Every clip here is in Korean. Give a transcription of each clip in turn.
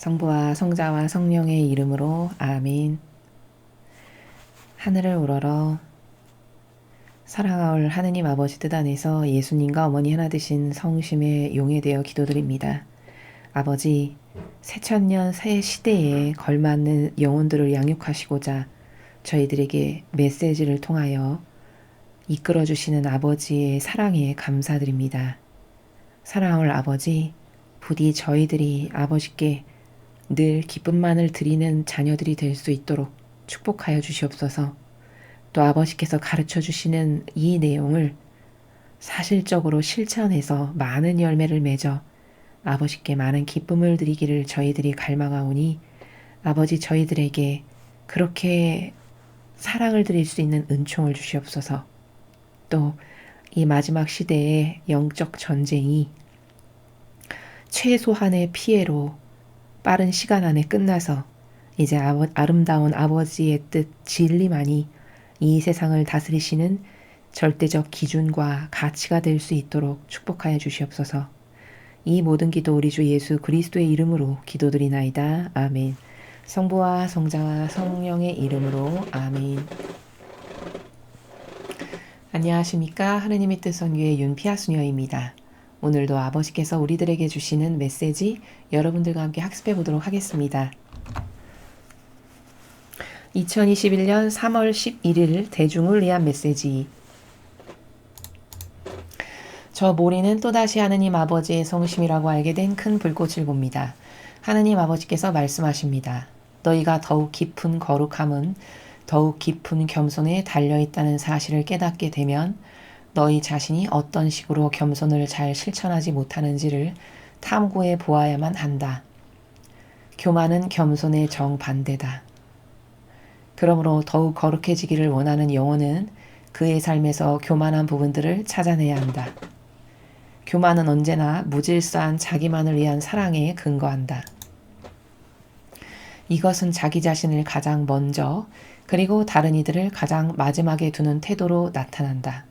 성부와 성자와 성령의 이름으로 아멘. 하늘을 우러러 사랑하올 하느님 아버지 뜻 안에서 예수님과 어머니 하나 되신 성심의 용에 되어 기도드립니다. 아버지, 새천년 새 시대에 걸맞는 영혼들을 양육하시고자 저희들에게 메시지를 통하여 이끌어주시는 아버지의 사랑에 감사드립니다. 사랑하올 아버지, 부디 저희들이 아버지께 늘 기쁨만을 드리는 자녀들이 될 수 있도록 축복하여 주시옵소서. 또 아버지께서 가르쳐 주시는 이 내용을 사실적으로 실천해서 많은 열매를 맺어 아버지께 많은 기쁨을 드리기를 저희들이 갈망하오니 아버지 저희들에게 그렇게 사랑을 드릴 수 있는 은총을 주시옵소서. 또 이 마지막 시대의 영적 전쟁이 최소한의 피해로 빠른 시간 안에 끝나서 이제 아름다운 아버지의 뜻 진리만이 이 세상을 다스리시는 절대적 기준과 가치가 될 수 있도록 축복하여 주시옵소서. 이 모든 기도 우리 주 예수 그리스도의 이름으로 기도드리나이다. 아멘. 성부와 성자와 성령의 이름으로 아멘. 안녕하십니까. 하느님의 뜻 선교의 윤피아수녀입니다. 오늘도 아버지께서 우리들에게 주시는 메시지 여러분들과 함께 학습해 보도록 하겠습니다. 2021년 3월 11일 대중을 위한 메시지. 저 모리는 또다시 하느님 아버지의 성심이라고 알게 된 큰 불꽃을 봅니다. 하느님 아버지께서 말씀하십니다. 너희가 더욱 깊은 거룩함은 더욱 깊은 겸손에 달려있다는 사실을 깨닫게 되면 너희 자신이 어떤 식으로 겸손을 잘 실천하지 못하는지를 탐구해 보아야만 한다. 교만은 겸손의 정반대다. 그러므로 더욱 거룩해지기를 원하는 영혼은 그의 삶에서 교만한 부분들을 찾아내야 한다. 교만은 언제나 무질서한 자기만을 위한 사랑에 근거한다. 이것은 자기 자신을 가장 먼저 그리고 다른 이들을 가장 마지막에 두는 태도로 나타난다.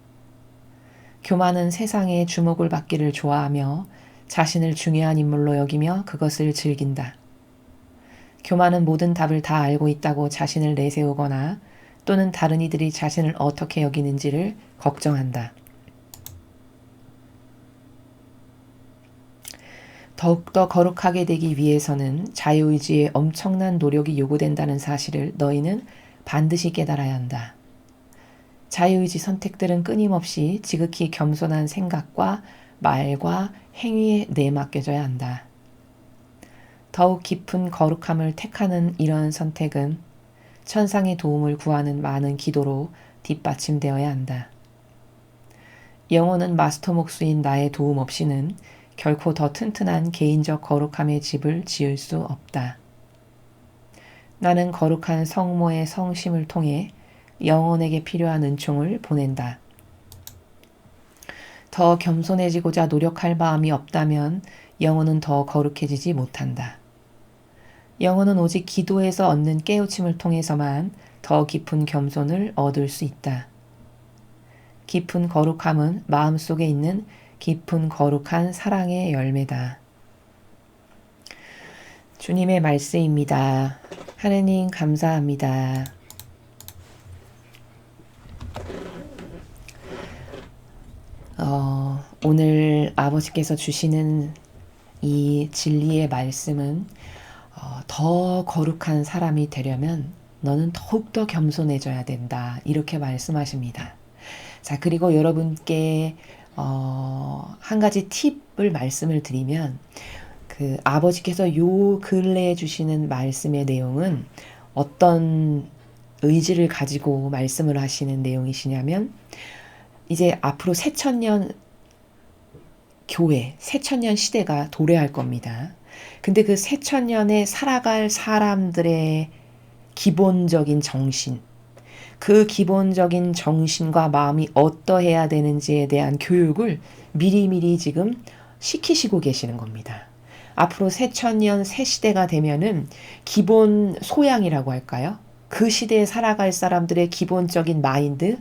교만은 세상의 주목을 받기를 좋아하며 자신을 중요한 인물로 여기며 그것을 즐긴다. 교만은 모든 답을 다 알고 있다고 자신을 내세우거나 또는 다른 이들이 자신을 어떻게 여기는지를 걱정한다. 더욱더 거룩하게 되기 위해서는 자유의지에 엄청난 노력이 요구된다는 사실을 너희는 반드시 깨달아야 한다. 자유의지 선택들은 끊임없이 지극히 겸손한 생각과 말과 행위에 내맡겨져야 한다. 더욱 깊은 거룩함을 택하는 이런 선택은 천상의 도움을 구하는 많은 기도로 뒷받침되어야 한다. 영혼은 마스터 목수인 나의 도움 없이는 결코 더 튼튼한 개인적 거룩함의 집을 지을 수 없다. 나는 거룩한 성모의 성심을 통해 영혼에게 필요한 은총을 보낸다. 더 겸손해지고자 노력할 마음이 없다면 영혼은 더 거룩해지지 못한다. 영혼은 오직 기도에서 얻는 깨우침을 통해서만 더 깊은 겸손을 얻을 수 있다. 깊은 거룩함은 마음속에 있는 깊은 거룩한 사랑의 열매다. 주님의 말씀입니다. 하느님 감사합니다. 오늘 아버지께서 주시는 이 진리의 말씀은 더 거룩한 사람이 되려면 너는 더욱더 겸손해져야 된다. 이렇게 말씀하십니다. 자, 그리고 여러분께 한 가지 팁을 말씀을 드리면 그 아버지께서 요 근래에 주시는 말씀의 내용은 어떤 의지를 가지고 말씀을 하시는 내용이시냐면 이제 앞으로 새천년 교회, 새천년 시대가 도래할 겁니다. 근데 그 새천년에 살아갈 사람들의 기본적인 정신, 그 기본적인 정신과 마음이 어떠해야 되는지에 대한 교육을 미리미리 지금 시키시고 계시는 겁니다. 앞으로 새천년 새 시대가 되면은 기본 소양이라고 할까요? 그 시대에 살아갈 사람들의 기본적인 마인드,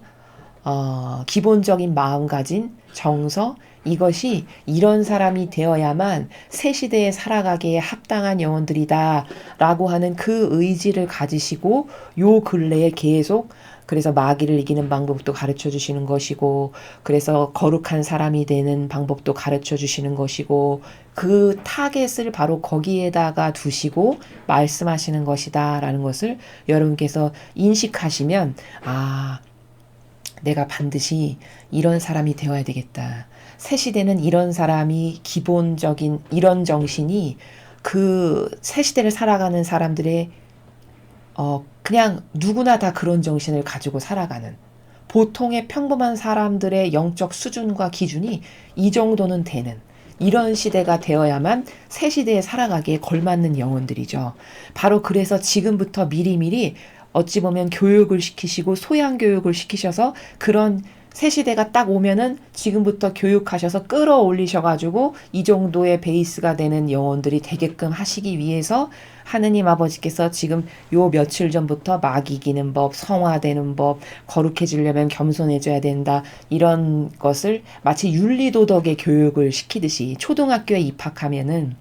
기본적인 마음가짐, 정서 이것이 이런 사람이 되어야만 새 시대에 살아가기에 합당한 영혼들이다 라고 하는 그 의지를 가지시고 요 근래에 계속 그래서 마귀를 이기는 방법도 가르쳐 주시는 것이고 그래서 거룩한 사람이 되는 방법도 가르쳐 주시는 것이고 그 타겟을 바로 거기에다가 두시고 말씀하시는 것이다 라는 것을 여러분께서 인식하시면 내가 반드시 이런 사람이 되어야 되겠다. 새 시대는 이런 사람이 기본적인 이런 정신이 그 새 시대를 살아가는 사람들의 그냥 누구나 다 그런 정신을 가지고 살아가는 보통의 평범한 사람들의 영적 수준과 기준이 이 정도는 되는 이런 시대가 되어야만 새 시대에 살아가기에 걸맞는 영혼들이죠. 바로 그래서 지금부터 미리미리 어찌 보면 교육을 시키시고 소양 교육을 시키셔서 그런 새 시대가 딱 오면은 지금부터 교육하셔서 끌어올리셔가지고 이 정도의 베이스가 되는 영혼들이 되게끔 하시기 위해서 하느님 아버지께서 지금 요 며칠 전부터 마귀 이기는 법, 성화되는 법, 거룩해지려면 겸손해져야 된다 이런 것을 마치 윤리도덕의 교육을 시키듯이 초등학교에 입학하면은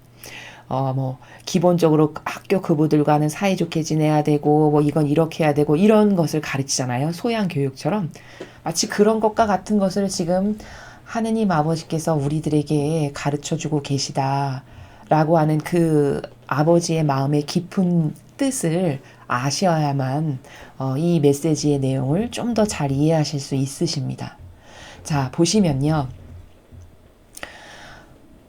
기본적으로 학교 그부들과는 사이좋게 지내야 되고, 이건 이렇게 해야 되고, 이런 것을 가르치잖아요. 소양 교육처럼. 마치 그런 것과 같은 것을 지금 하느님 아버지께서 우리들에게 가르쳐 주고 계시다. 라고 하는 그 아버지의 마음의 깊은 뜻을 아셔야만 이 메시지의 내용을 좀 더 잘 이해하실 수 있으십니다. 자, 보시면요.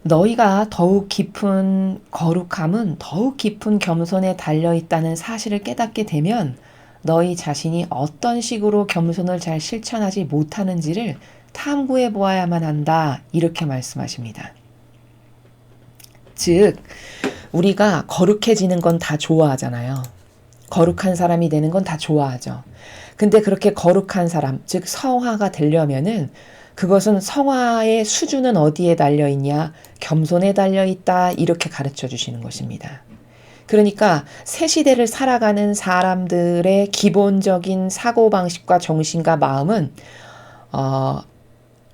너희가 더욱 깊은 거룩함은 더욱 깊은 겸손에 달려있다는 사실을 깨닫게 되면 너희 자신이 어떤 식으로 겸손을 잘 실천하지 못하는지를 탐구해 보아야만 한다. 이렇게 말씀하십니다. 즉, 우리가 거룩해지는 건 다 좋아하잖아요. 거룩한 사람이 되는 건 다 좋아하죠. 근데 그렇게 거룩한 사람, 즉 성화가 되려면은 그것은 성화의 수준은 어디에 달려있냐? 겸손에 달려있다. 이렇게 가르쳐 주시는 것입니다. 그러니까 새 시대를 살아가는 사람들의 기본적인 사고방식과 정신과 마음은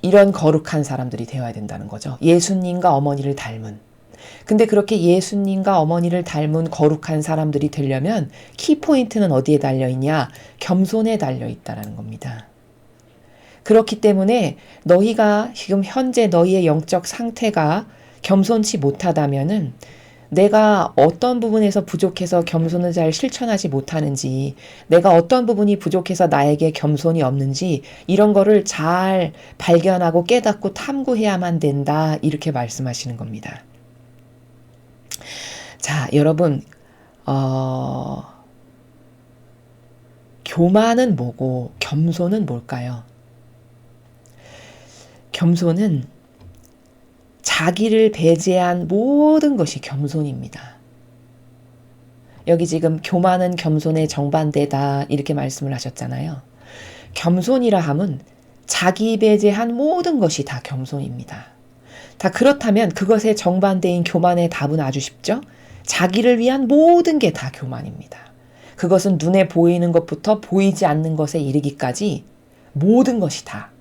이런 거룩한 사람들이 되어야 된다는 거죠. 예수님과 어머니를 닮은. 근데 그렇게 예수님과 어머니를 닮은 거룩한 사람들이 되려면 키포인트는 어디에 달려있냐? 겸손에 달려있다는 겁니다. 그렇기 때문에 너희가 지금 현재 너희의 영적 상태가 겸손치 못하다면은 내가 어떤 부분에서 부족해서 겸손을 잘 실천하지 못하는지, 내가 어떤 부분이 부족해서 나에게 겸손이 없는지 이런 거를 잘 발견하고 깨닫고 탐구해야만 된다. 이렇게 말씀하시는 겁니다. 자, 여러분, 교만은 뭐고 겸손은 뭘까요? 겸손은 자기를 배제한 모든 것이 겸손입니다. 여기 지금 교만은 겸손의 정반대다 이렇게 말씀을 하셨잖아요. 겸손이라 함은 자기 배제한 모든 것이 다 겸손입니다. 다 그렇다면 그것의 정반대인 교만의 답은 아주 쉽죠? 자기를 위한 모든 게 다 교만입니다. 그것은 눈에 보이는 것부터 보이지 않는 것에 이르기까지 모든 것이 다.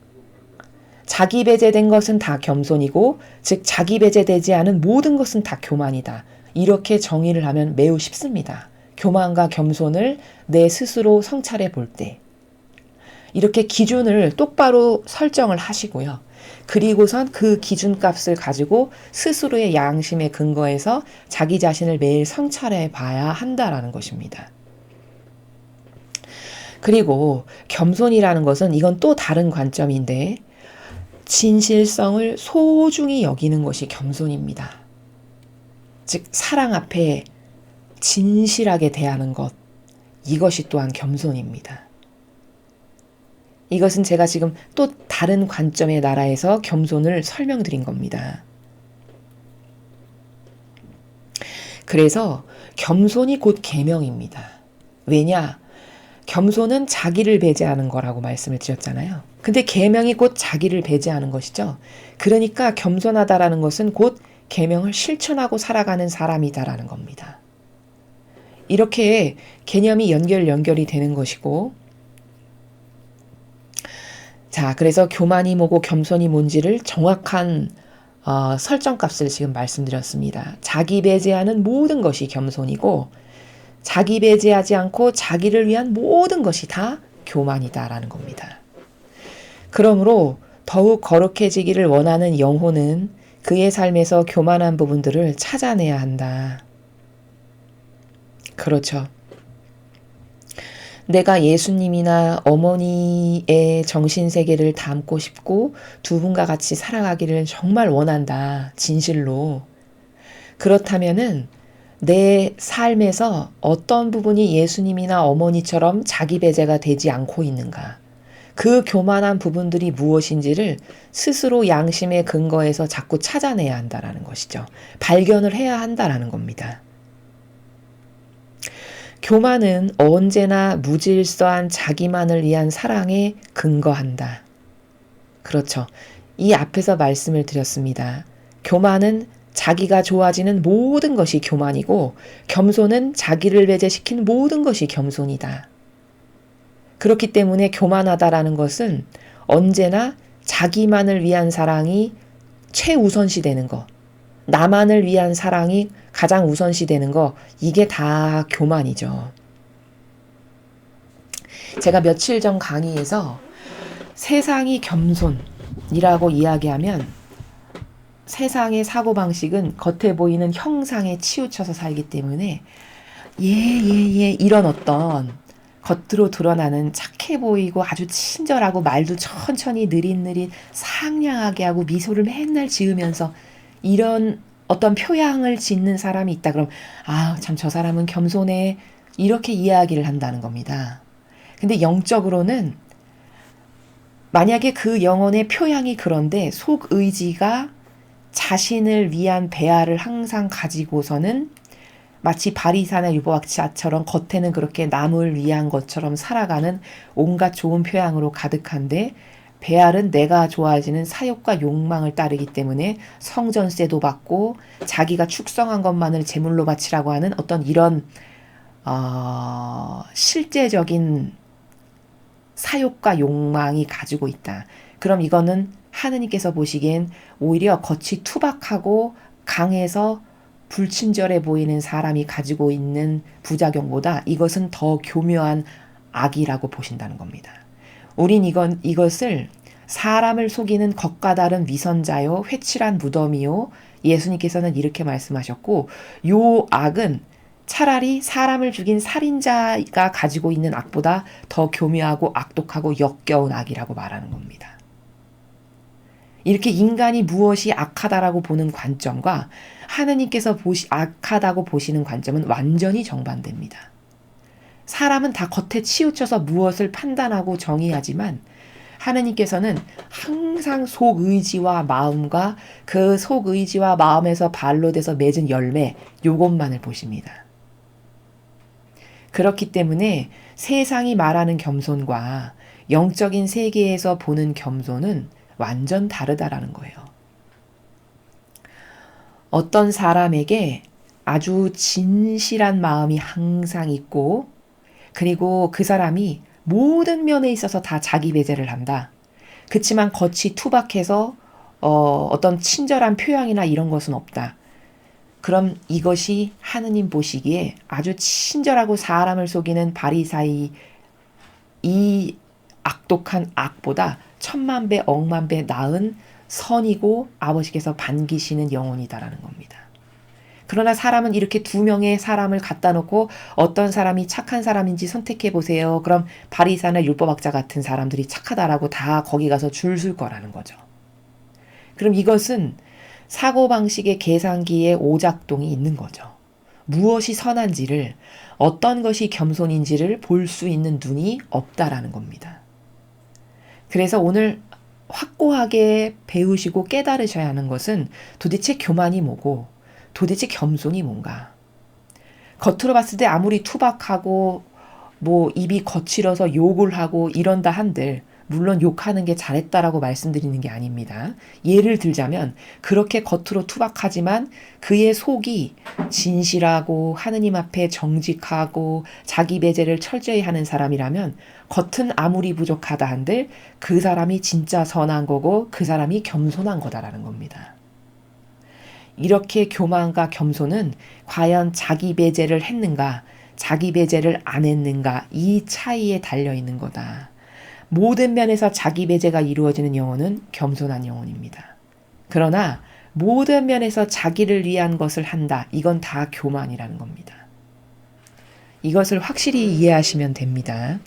자기 배제된 것은 다 겸손이고 즉 자기 배제되지 않은 모든 것은 다 교만이다. 이렇게 정의를 하면 매우 쉽습니다. 교만과 겸손을 내 스스로 성찰해 볼 때 이렇게 기준을 똑바로 설정을 하시고요. 그리고선 그 기준값을 가지고 스스로의 양심에 근거해서 자기 자신을 매일 성찰해 봐야 한다라는 것입니다. 그리고 겸손이라는 것은 이건 또 다른 관점인데 진실성을 소중히 여기는 것이 겸손입니다. 즉 사랑 앞에 진실하게 대하는 것, 이것이 또한 겸손입니다. 이것은 제가 지금 또 다른 관점의 나라에서 겸손을 설명드린 겁니다. 그래서 겸손이 곧 계명입니다. 왜냐? 겸손은 자기를 배제하는 거라고 말씀을 드렸잖아요. 근데 계명이 곧 자기를 배제하는 것이죠. 그러니까 겸손하다라는 것은 곧 계명을 실천하고 살아가는 사람이다라는 겁니다. 이렇게 개념이 연결이 되는 것이고 자, 그래서 교만이 뭐고 겸손이 뭔지를 정확한 설정값을 지금 말씀드렸습니다. 자기 배제하는 모든 것이 겸손이고 자기 배제하지 않고 자기를 위한 모든 것이 다 교만이다라는 겁니다. 그러므로 더욱 거룩해지기를 원하는 영혼은 그의 삶에서 교만한 부분들을 찾아내야 한다. 그렇죠. 내가 예수님이나 어머니의 정신세계를 담고 싶고 두 분과 같이 살아가기를 정말 원한다. 진실로. 그렇다면은 내 삶에서 어떤 부분이 예수님이나 어머니처럼 자기 배제가 되지 않고 있는가. 그 교만한 부분들이 무엇인지를 스스로 양심의 근거에서 자꾸 찾아내야 한다라는 것이죠. 발견을 해야 한다라는 겁니다. 교만은 언제나 무질서한 자기만을 위한 사랑에 근거한다. 그렇죠. 이 앞에서 말씀을 드렸습니다. 교만은 자기가 좋아지는 모든 것이 교만이고 겸손은 자기를 배제시킨 모든 것이 겸손이다. 그렇기 때문에 교만하다라는 것은 언제나 자기만을 위한 사랑이 최우선시 되는 것, 나만을 위한 사랑이 가장 우선시 되는 거, 이게 다 교만이죠. 제가 며칠 전 강의에서 세상이 겸손이라고 이야기하면 세상의 사고방식은 겉에 보이는 형상에 치우쳐서 살기 때문에 이런 어떤 겉으로 드러나는 착해 보이고 아주 친절하고 말도 천천히 느릿느릿 상냥하게 하고 미소를 맨날 지으면서 이런 어떤 표양을 짓는 사람이 있다. 그럼 참 저 사람은 겸손해. 이렇게 이야기를 한다는 겁니다. 근데 영적으로는 만약에 그 영혼의 표양이 그런데 속 의지가 자신을 위한 배아를 항상 가지고서는 마치 바리새나 유보학자처럼 겉에는 그렇게 남을 위한 것처럼 살아가는 온갖 좋은 표양으로 가득한데 배알은 내가 좋아지는 사욕과 욕망을 따르기 때문에 성전세도 받고 자기가 축성한 것만을 제물로 바치라고 하는 어떤 이런 실제적인 사욕과 욕망이 가지고 있다. 그럼 이거는 하느님께서 보시기엔 오히려 겉이 투박하고 강해서 불친절해 보이는 사람이 가지고 있는 부작용보다 이것은 더 교묘한 악이라고 보신다는 겁니다. 우린 이것을 사람을 속이는 것과 다른 위선자요, 회칠한 무덤이요. 예수님께서는 이렇게 말씀하셨고, 요 악은 차라리 사람을 죽인 살인자가 가지고 있는 악보다 더 교묘하고 악독하고 역겨운 악이라고 말하는 겁니다. 이렇게 인간이 무엇이 악하다라고 보는 관점과 하느님께서 악하다고 보시는 관점은 완전히 정반대입니다. 사람은 다 겉에 치우쳐서 무엇을 판단하고 정의하지만 하느님께서는 항상 속의지와 마음과 그 속의지와 마음에서 발로돼서 맺은 열매, 요것만을 보십니다. 그렇기 때문에 세상이 말하는 겸손과 영적인 세계에서 보는 겸손은 완전 다르다라는 거예요. 어떤 사람에게 아주 진실한 마음이 항상 있고 그리고 그 사람이 모든 면에 있어서 다 자기 배제를 한다. 그치만 겉이 투박해서 어떤 친절한 표양이나 이런 것은 없다. 그럼 이것이 하느님 보시기에 아주 친절하고 사람을 속이는 바리사이 이 악독한 악보다 천만 배 억만 배 나은 선이고 아버지께서 반기시는 영혼이다라는 겁니다. 그러나 사람은 이렇게 두 명의 사람을 갖다 놓고 어떤 사람이 착한 사람인지 선택해 보세요. 그럼 바리새나 율법학자 같은 사람들이 착하다라고 다 거기 가서 줄 설 거라는 거죠. 그럼 이것은 사고방식의 계산기에 오작동이 있는 거죠. 무엇이 선한지를 어떤 것이 겸손인지를 볼 수 있는 눈이 없다라는 겁니다. 그래서 오늘 확고하게 배우시고 깨달으셔야 하는 것은 도대체 교만이 뭐고 도대체 겸손이 뭔가. 겉으로 봤을 때 아무리 투박하고 입이 거칠어서 욕을 하고 이런다 한들 물론 욕하는 게 잘했다라고 말씀드리는 게 아닙니다. 예를 들자면 그렇게 겉으로 투박하지만 그의 속이 진실하고 하느님 앞에 정직하고 자기 배제를 철저히 하는 사람이라면 겉은 아무리 부족하다 한들 그 사람이 진짜 선한 거고 그 사람이 겸손한 거다라는 겁니다. 이렇게 교만과 겸손은 과연 자기 배제를 했는가, 자기 배제를 안 했는가 이 차이에 달려있는 거다. 모든 면에서 자기 배제가 이루어지는 영혼은 겸손한 영혼입니다. 그러나 모든 면에서 자기를 위한 것을 한다. 이건 다 교만이라는 겁니다. 이것을 확실히 이해하시면 됩니다.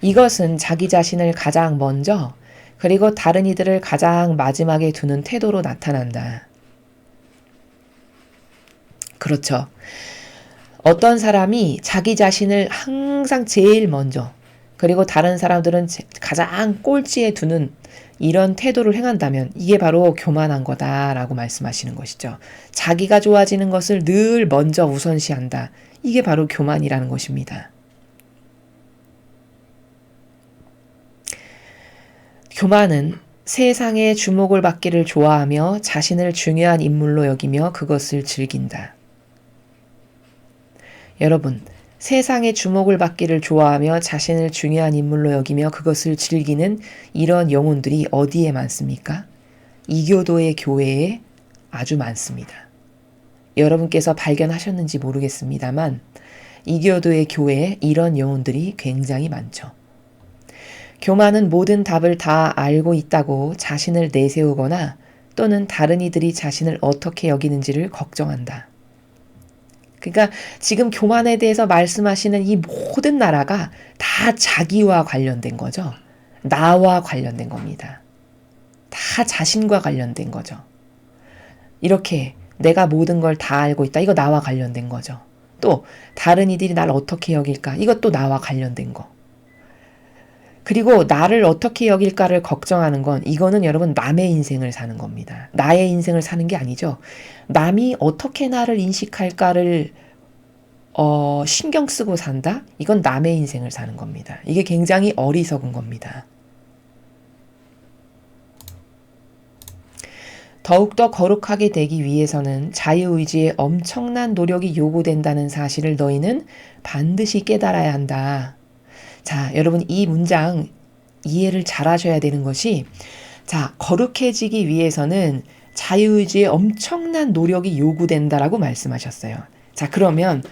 이것은 자기 자신을 가장 먼저 그리고 다른 이들을 가장 마지막에 두는 태도로 나타난다. 그렇죠. 어떤 사람이 자기 자신을 항상 제일 먼저 그리고 다른 사람들은 가장 꼴찌에 두는 이런 태도를 행한다면 이게 바로 교만한 거다라고 말씀하시는 것이죠. 자기가 좋아지는 것을 늘 먼저 우선시한다. 이게 바로 교만이라는 것입니다. 교만은 세상의 주목을 받기를 좋아하며 자신을 중요한 인물로 여기며 그것을 즐긴다. 여러분, 세상의 주목을 받기를 좋아하며 자신을 중요한 인물로 여기며 그것을 즐기는 이런 영혼들이 어디에 많습니까? 이교도의 교회에 아주 많습니다. 여러분께서 발견하셨는지 모르겠습니다만 이교도의 교회에 이런 영혼들이 굉장히 많죠. 교만은 모든 답을 다 알고 있다고 자신을 내세우거나 또는 다른 이들이 자신을 어떻게 여기는지를 걱정한다. 그러니까 지금 교만에 대해서 말씀하시는 이 모든 나라가 다 자기와 관련된 거죠. 나와 관련된 겁니다. 다 자신과 관련된 거죠. 이렇게 내가 모든 걸 다 알고 있다. 이거 나와 관련된 거죠. 또 다른 이들이 날 어떻게 여길까? 이것도 나와 관련된 거. 그리고 나를 어떻게 여길까를 걱정하는 건 이거는 여러분 남의 인생을 사는 겁니다. 나의 인생을 사는 게 아니죠. 남이 어떻게 나를 인식할까를 신경 쓰고 산다? 이건 남의 인생을 사는 겁니다. 이게 굉장히 어리석은 겁니다. 더욱더 거룩하게 되기 위해서는 자유의지에 엄청난 노력이 요구된다는 사실을 너희는 반드시 깨달아야 한다. 자, 여러분 이 문장 이해를 잘 하셔야 되는 것이 자, 거룩해지기 위해서는 자유의지에 엄청난 노력이 요구된다라고 말씀하셨어요. 자, 그러면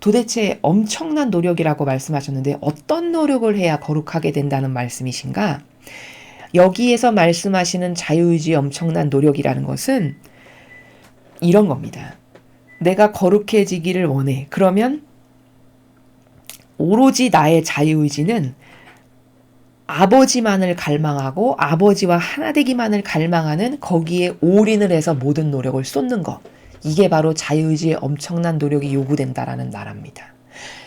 도대체 엄청난 노력이라고 말씀하셨는데 어떤 노력을 해야 거룩하게 된다는 말씀이신가? 여기에서 말씀하시는 자유의지의 엄청난 노력이라는 것은 이런 겁니다. 내가 거룩해지기를 원해. 그러면 오로지 나의 자유의지는 아버지만을 갈망하고 아버지와 하나 되기만을 갈망하는 거기에 올인을 해서 모든 노력을 쏟는 것. 이게 바로 자유의지에 엄청난 노력이 요구된다라는 나라입니다.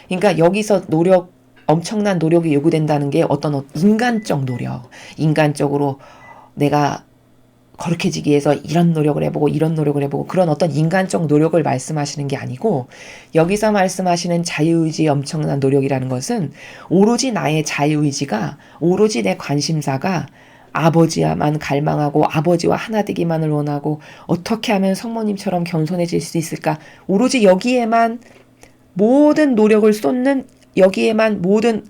그러니까 여기서 엄청난 노력이 요구된다는 게 어떤 인간적 노력, 인간적으로 내가 거룩해지기 위해서 이런 노력을 해보고 이런 노력을 해보고 그런 어떤 인간적 노력을 말씀하시는 게 아니고 여기서 말씀하시는 자유의지의 엄청난 노력이라는 것은 오로지 나의 자유의지가 오로지 내 관심사가 아버지야만 갈망하고 아버지와 하나 되기만을 원하고 어떻게 하면 성모님처럼 겸손해질 수 있을까 오로지 여기에만 모든 노력을 쏟는 여기에만 모든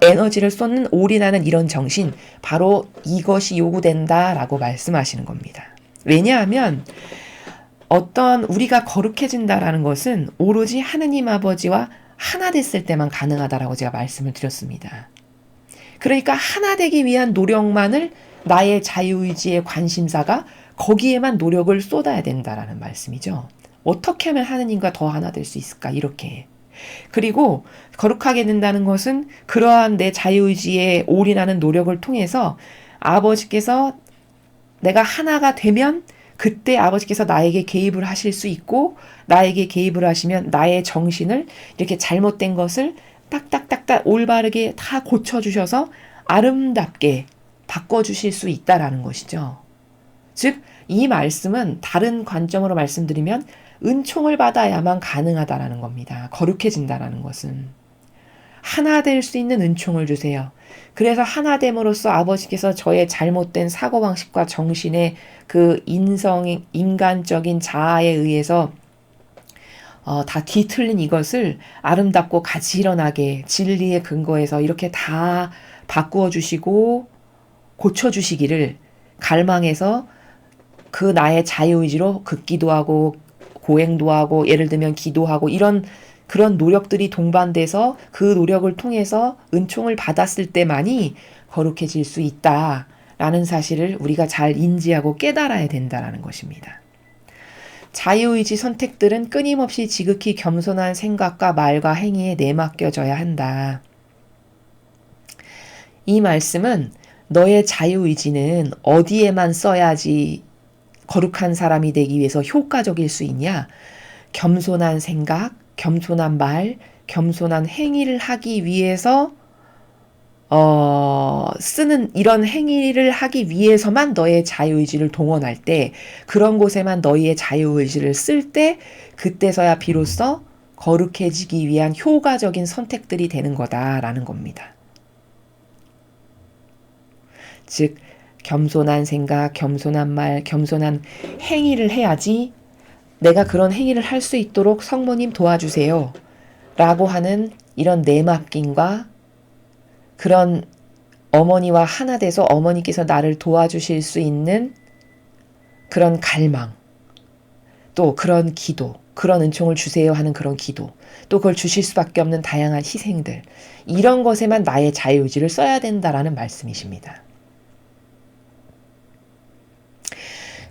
에너지를 쏟는 올인하는 이런 정신 바로 이것이 요구된다라고 말씀하시는 겁니다. 왜냐하면 우리가 거룩해진다라는 것은 오로지 하느님 아버지와 하나 됐을 때만 가능하다라고 제가 말씀을 드렸습니다. 그러니까 하나 되기 위한 노력만을 나의 자유의지의 관심사가 거기에만 노력을 쏟아야 된다라는 말씀이죠. 어떻게 하면 하느님과 더 하나 될 수 있을까 이렇게. 그리고 거룩하게 된다는 것은 그러한 내 자유의지에 올인하는 노력을 통해서 아버지께서 내가 하나가 되면 그때 아버지께서 나에게 개입을 하실 수 있고 나에게 개입을 하시면 나의 정신을 이렇게 잘못된 것을 딱딱딱딱 올바르게 다 고쳐주셔서 아름답게 바꿔주실 수 있다라는 것이죠. 즉, 이 말씀은 다른 관점으로 말씀드리면 은총을 받아야만 가능하다라는 겁니다. 거룩해진다라는 것은. 하나 될 수 있는 은총을 주세요. 그래서 하나 됨으로써 아버지께서 저의 잘못된 사고방식과 정신의 그 인간적인 자아에 의해서 다 뒤틀린 이것을 아름답고 가치 일어나게 진리의 근거에서 이렇게 다 바꾸어 주시고 고쳐 주시기를 갈망해서 그 나의 자유의지로 긋기도 하고 고행도 하고 예를 들면 기도하고 이런 그런 노력들이 동반돼서 그 노력을 통해서 은총을 받았을 때만이 거룩해질 수 있다라는 사실을 우리가 잘 인지하고 깨달아야 된다라는 것입니다. 자유의지 선택들은 끊임없이 지극히 겸손한 생각과 말과 행위에 내맡겨져야 한다. 이 말씀은 너의 자유의지는 어디에만 써야지 거룩한 사람이 되기 위해서 효과적일 수 있냐? 겸손한 생각, 겸손한 말, 겸손한 행위를 하기 위해서 쓰는 이런 행위를 하기 위해서만 너의 자유의지를 동원할 때 그런 곳에만 너희의 자유의지를 쓸 때 그때서야 비로소 거룩해지기 위한 효과적인 선택들이 되는 거다라는 겁니다. 즉 겸손한 생각, 겸손한 말, 겸손한 행위를 해야지 내가 그런 행위를 할 수 있도록 성모님 도와주세요 라고 하는 이런 내맡김과 그런 어머니와 하나 돼서 어머니께서 나를 도와주실 수 있는 그런 갈망, 또 그런 기도, 그런 은총을 주세요 하는 그런 기도, 또 그걸 주실 수밖에 없는 다양한 희생들, 이런 것에만 나의 자유의지를 써야 된다라는 말씀이십니다.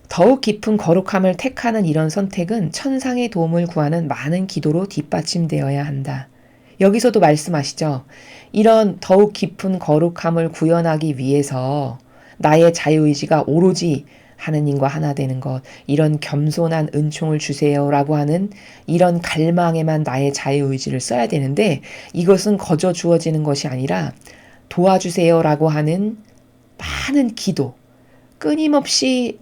더욱 깊은 거룩함을 택하는 이런 선택은 천상의 도움을 구하는 많은 기도로 뒷받침되어야 한다. 여기서도 말씀하시죠. 이런 더욱 깊은 거룩함을 구현하기 위해서 나의 자유의지가 오로지 하느님과 하나 되는 것, 이런 겸손한 은총을 주세요라고 하는 이런 갈망에만 나의 자유의지를 써야 되는데 이것은 거저 주어지는 것이 아니라 도와주세요라고 하는 많은 기도, 끊임없이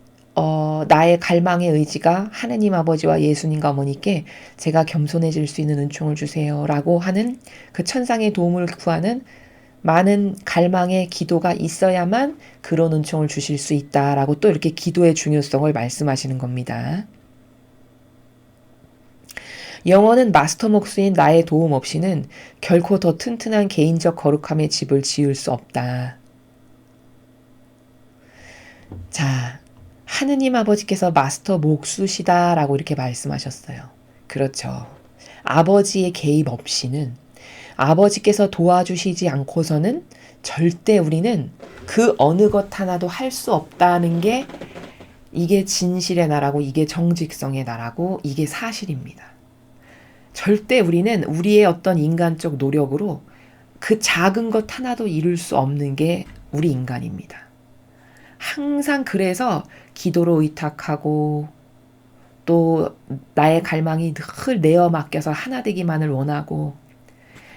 나의 갈망의 의지가 하느님 아버지와 예수님과 어머니께 제가 겸손해질 수 있는 은총을 주세요 라고 하는 그 천상의 도움을 구하는 많은 갈망의 기도가 있어야만 그런 은총을 주실 수 있다라고 또 이렇게 기도의 중요성을 말씀하시는 겁니다. 영어는 마스터 목수인 나의 도움 없이는 결코 더 튼튼한 개인적 거룩함의 집을 지을 수 없다. 자, 하느님 아버지께서 마스터 목수시다라고 이렇게 말씀하셨어요. 그렇죠. 아버지의 개입 없이는 아버지께서 도와주시지 않고서는 절대 우리는 그 어느 것 하나도 할 수 없다는 게 이게 진실의 나라고 이게 정직성의 나라고 이게 사실입니다. 절대 우리는 우리의 어떤 인간적 노력으로 그 작은 것 하나도 이룰 수 없는 게 우리 인간입니다. 항상 그래서 기도로 의탁하고 또 나의 갈망이 늘 내어 맡겨서 하나 되기만을 원하고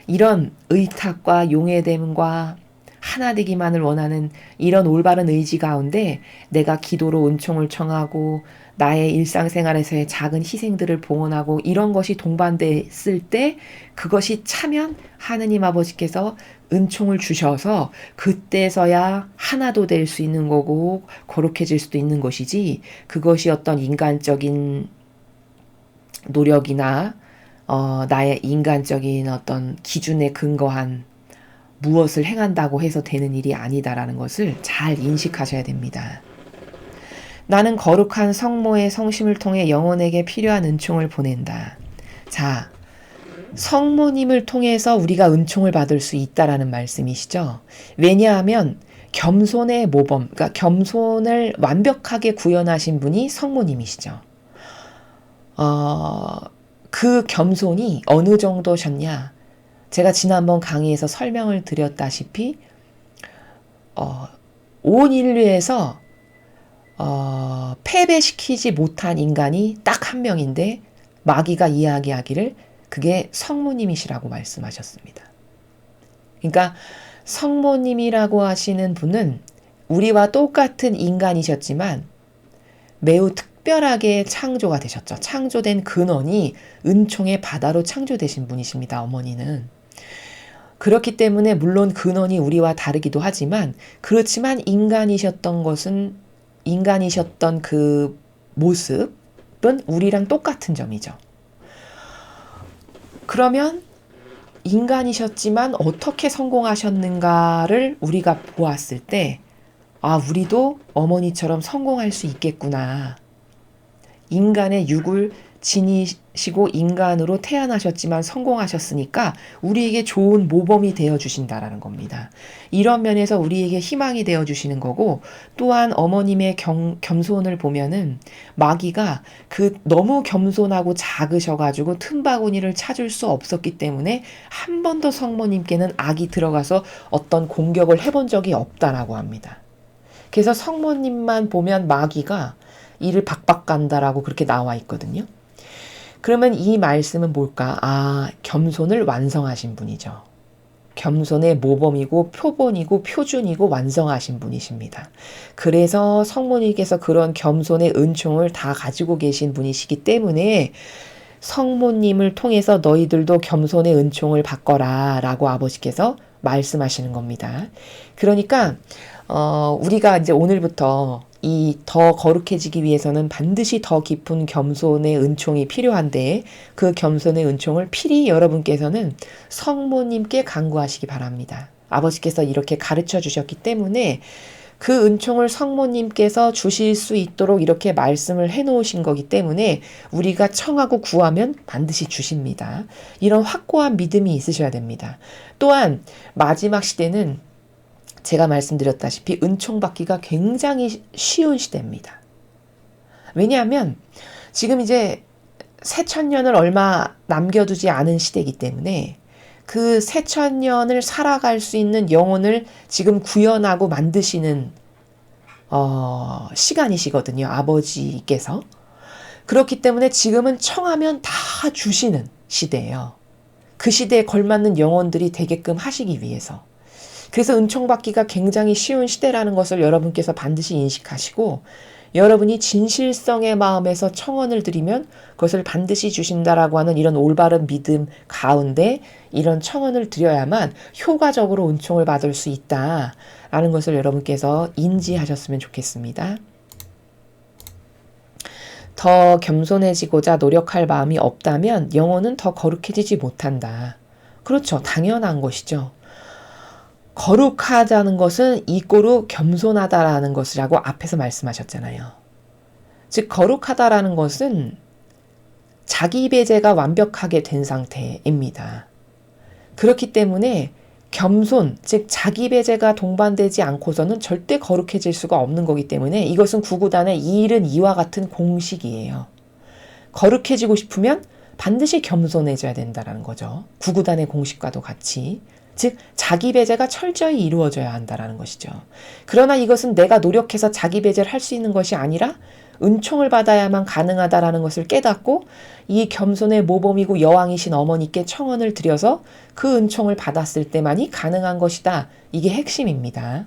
이런 의탁과 용해됨과 하나 되기만을 원하는 이런 올바른 의지 가운데 내가 기도로 은총을 청하고 나의 일상생활에서의 작은 희생들을 봉헌하고 이런 것이 동반됐을 때 그것이 차면 하느님 아버지께서 은총을 주셔서 그때서야 하나도 될 수 있는 거고 거룩해질 수도 있는 것이지 그것이 어떤 인간적인 노력이나 나의 인간적인 어떤 기준에 근거한 무엇을 행한다고 해서 되는 일이 아니다라는 것을 잘 인식하셔야 됩니다. 나는 거룩한 성모의 성심을 통해 영혼에게 필요한 은총을 보낸다. 자, 성모님을 통해서 우리가 은총을 받을 수 있다라는 말씀이시죠. 왜냐하면 겸손의 모범, 그러니까 겸손을 완벽하게 구현하신 분이 성모님이시죠. 그 겸손이 어느 정도셨냐? 제가 지난번 강의에서 설명을 드렸다시피 온 인류에서 패배시키지 못한 인간이 딱 한 명인데 마귀가 이야기하기를 그게 성모님이시라고 말씀하셨습니다. 그러니까 성모님이라고 하시는 분은 우리와 똑같은 인간이셨지만 매우 특별하게 창조가 되셨죠. 창조된 근원이 은총의 바다로 창조되신 분이십니다. 어머니는. 그렇기 때문에 물론 근원이 우리와 다르기도 하지만 그렇지만 인간이셨던 그 모습은 우리랑 똑같은 점이죠. 그러면 인간이셨지만 어떻게 성공하셨는가를 우리가 보았을 때 우리도 어머니처럼 성공할 수 있겠구나. 인간의 육을 지니시고 인간으로 태어나셨지만 성공하셨으니까 우리에게 좋은 모범이 되어주신다라는 겁니다. 이런 면에서 우리에게 희망이 되어주시는 거고, 또한 어머님의 겸손을 보면은 마귀가 너무 겸손하고 작으셔가지고 틈바구니를 찾을 수 없었기 때문에 한 번도 성모님께는 악이 들어가서 어떤 공격을 해본 적이 없다라고 합니다. 그래서 성모님만 보면 마귀가 이를 박박 간다라고 그렇게 나와 있거든요. 그러면 이 말씀은 뭘까? 겸손을 완성하신 분이죠. 겸손의 모범이고 표본이고 표준이고 완성하신 분이십니다. 그래서 성모님께서 그런 겸손의 은총을 다 가지고 계신 분이시기 때문에 성모님을 통해서 너희들도 겸손의 은총을 받거라 라고 아버지께서 말씀하시는 겁니다. 그러니까 우리가 이제 오늘부터 이 더 거룩해지기 위해서는 반드시 더 깊은 겸손의 은총이 필요한데, 그 겸손의 은총을 필히 여러분께서는 성모님께 간구하시기 바랍니다. 아버지께서 이렇게 가르쳐 주셨기 때문에 그 은총을 성모님께서 주실 수 있도록 이렇게 말씀을 해놓으신 거기 때문에 우리가 청하고 구하면 반드시 주십니다. 이런 확고한 믿음이 있으셔야 됩니다. 또한 마지막 시대는 제가 말씀드렸다시피 은총 받기가 굉장히 쉬운 시대입니다. 왜냐하면 지금 이제 새천년을 얼마 남겨두지 않은 시대이기 때문에 그 새천년을 살아갈 수 있는 영혼을 지금 구현하고 만드시는 시간이시거든요. 아버지께서. 그렇기 때문에 지금은 청하면 다 주시는 시대예요. 그 시대에 걸맞는 영혼들이 되게끔 하시기 위해서. 그래서 은총받기가 굉장히 쉬운 시대라는 것을 여러분께서 반드시 인식하시고, 여러분이 진실성의 마음에서 청원을 드리면 그것을 반드시 주신다라고 하는 이런 올바른 믿음 가운데 이런 청원을 드려야만 효과적으로 은총을 받을 수 있다라는 것을 여러분께서 인지하셨으면 좋겠습니다. 더 겸손해지고자 노력할 마음이 없다면 영혼은 더 거룩해지지 못한다. 그렇죠. 당연한 것이죠. 거룩하다는 것은 이꼬르 겸손하다라는 것이라고 앞에서 말씀하셨잖아요. 즉 거룩하다라는 것은 자기 배제가 완벽하게 된 상태입니다. 그렇기 때문에 겸손, 즉 자기 배제가 동반되지 않고서는 절대 거룩해질 수가 없는 거기 때문에 이것은 구구단의 이 일은 이와 같은 공식이에요. 거룩해지고 싶으면 반드시 겸손해져야 된다는 거죠. 구구단의 공식과도 같이. 즉 자기 배제가 철저히 이루어져야 한다는 것이죠. 그러나 이것은 내가 노력해서 자기 배제를 할 수 있는 것이 아니라 은총을 받아야만 가능하다라는 것을 깨닫고 이 겸손의 모범이고 여왕이신 어머니께 청원을 드려서 그 은총을 받았을 때만이 가능한 것이다. 이게 핵심입니다.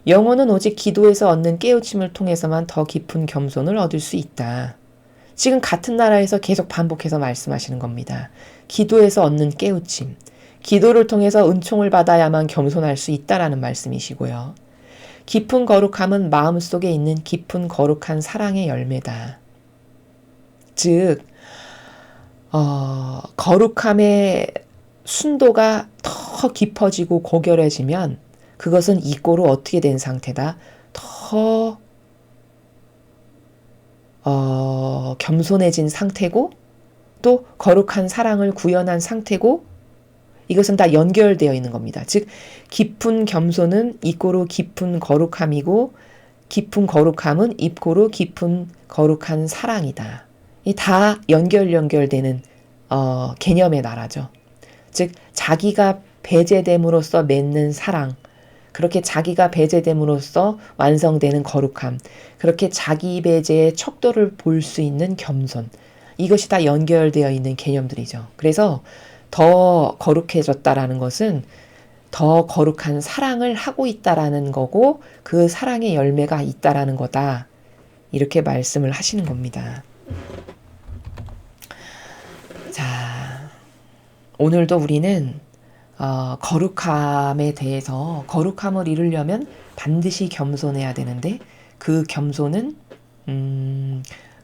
영혼은 오직 기도에서 얻는 깨우침을 통해서만 더 깊은 겸손을 얻을 수 있다. 지금 같은 나라에서 계속 반복해서 말씀하시는 겁니다. 기도에서 얻는 깨우침. 기도를 통해서 은총을 받아야만 겸손할 수 있다라는 말씀이시고요. 깊은 거룩함은 마음속에 있는 깊은 거룩한 사랑의 열매다. 즉 거룩함의 순도가 더 깊어지고 고결해지면 그것은 이꼬르 어떻게 된 상태다? 더 겸손해진 상태고 또 거룩한 사랑을 구현한 상태고 이것은 다 연결되어 있는 겁니다. 즉 깊은 겸손은 이꼬르 깊은 거룩함이고 깊은 거룩함은 이꼬르 깊은 거룩한 사랑이다. 이 다 연결되는 개념의 나라죠. 즉 자기가 배제됨으로써 맺는 사랑, 그렇게 자기가 배제됨으로써 완성되는 거룩함, 그렇게 자기 배제의 척도를 볼 수 있는 겸손, 이것이 다 연결되어 있는 개념들이죠. 그래서 더 거룩해졌다라는 것은 더 거룩한 사랑을 하고 있다라는 거고 그 사랑의 열매가 있다라는 거다. 이렇게 말씀을 하시는 겁니다. 자, 오늘도 우리는 거룩함에 대해서 거룩함을 이루려면 반드시 겸손해야 되는데 그 겸손은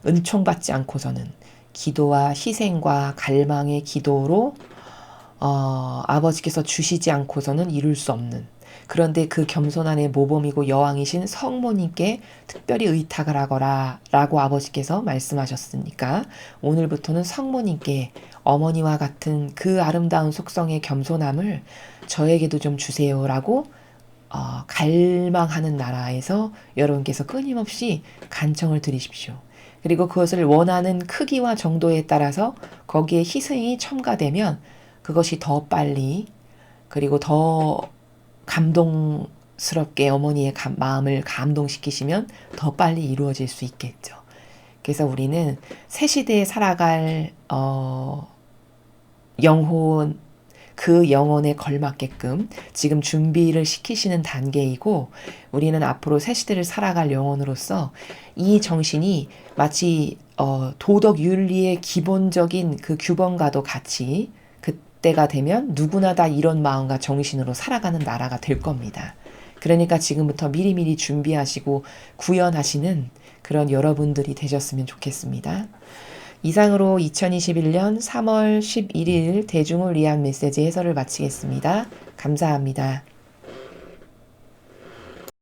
은총받지 않고서는 기도와 희생과 갈망의 기도로 아버지께서 주시지 않고서는 이룰 수 없는 그런데 그 겸손 안에 모범이고 여왕이신 성모님께 특별히 의탁을 하거라 라고 아버지께서 말씀하셨으니까 오늘부터는 성모님께 어머니와 같은 그 아름다운 속성의 겸손함을 저에게도 좀 주세요라고 갈망하는 나라에서 여러분께서 끊임없이 간청을 드리십시오. 그리고 그것을 원하는 크기와 정도에 따라서 거기에 희생이 첨가되면 그것이 더 빨리 그리고 더 감동스럽게 어머니의 마음을 감동시키시면 더 빨리 이루어질 수 있겠죠. 그래서 우리는 새 시대에 살아갈 영혼 그 영혼에 걸맞게끔 지금 준비를 시키시는 단계이고 우리는 앞으로 새 시대를 살아갈 영혼으로서 이 정신이 마치 도덕 윤리의 기본적인 그 규범과도 같이 그때가 되면 누구나 다 이런 마음과 정신으로 살아가는 나라가 될 겁니다. 그러니까 지금부터 미리미리 준비하시고 구현하시는 그런 여러분들이 되셨으면 좋겠습니다. 이상으로 2021년 3월 11일 대중을 위한 메시지 해설을 마치겠습니다. 감사합니다.